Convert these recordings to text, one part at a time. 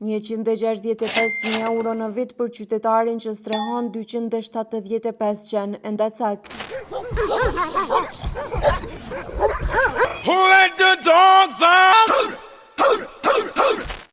165.000 euro në vit për qytetarin që strehon 275 qenë Ndacak. Who let the dogs out?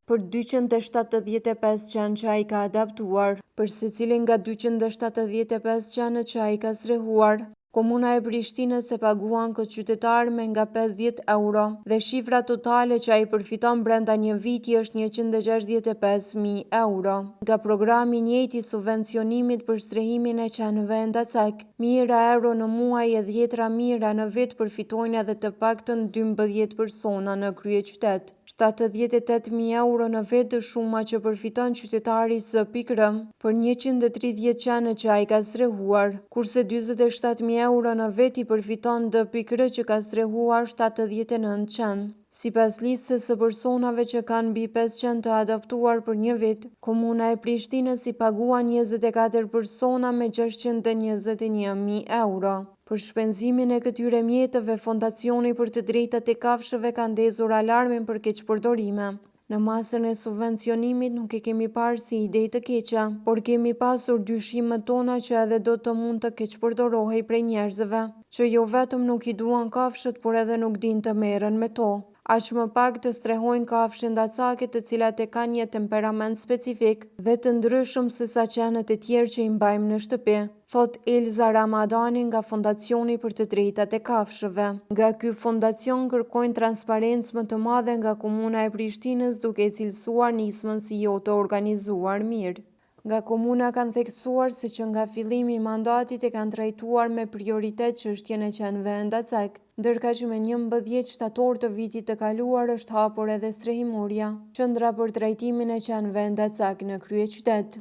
Për 275 qenë që a i ka adaptuar, për secilin nga 275 qenë që a i ka strehuar, Komuna e Prishtinës e paguan këtë qytetar me nga 50 euro dhe shifra totale që a i përfiton brenda një viti është 165.000 euro. Nga programi njëjti subvencionimit për strehimin e qenëve Ndacak, 1.000 euro në muaj e 10 mijëra në vit përfitojnë edhe të paktën 12 persona në kryeqytet. 78.000 euro në vit të shuma që përfiton qytetari së Pikrëm për 130 qenë që a i ka strehuar, kurse 47.000 euro në vit i përfiton dë Pikrë që ka strehuar 79 qenë. Si pas listës së personave që kanë mbi 5 qenë të adaptuar për një vit, Komuna e Prishtinës i paguan 24 persona me 621.000 euro. Për shpenzimin e këtyre mjetëve, Fondacioni për të drejtat e kafshëve ka ndezur alarmin për keqpërdorime. Në masën e subvencionimit nuk e kemi parë si ide të keqa, por kemi pasur dyshimet tona që edhe do të mund të keqpërdorohej prej njerëzve, që jo vetëm nuk i duan kafshët, por edhe nuk din të merren me to. Aq më pak të strehojnë kafshë ndacake të cilat e kanë një temperament specifik dhe të ndryshëm se sa qenët e tjerë që i mbajmë në shtëpi, thot Elza Ramadani nga Fondacioni për të drejtat e kafshëve. Nga ky fondacion kërkojnë transparencë më të madhe nga Komuna e Prishtinës duke cilësuar nismën si jo të organizuar mirë. Nga komuna kanë theksuar se që nga fillimi i mandatit e kanë trajtuar me prioritet çështjen e qenëve Ndacak, ndërka që me 11 shtator të vitit të kaluar është hapur edhe strehimorja, qendra për trajtimin e qenëve Ndacak në kryeqytet.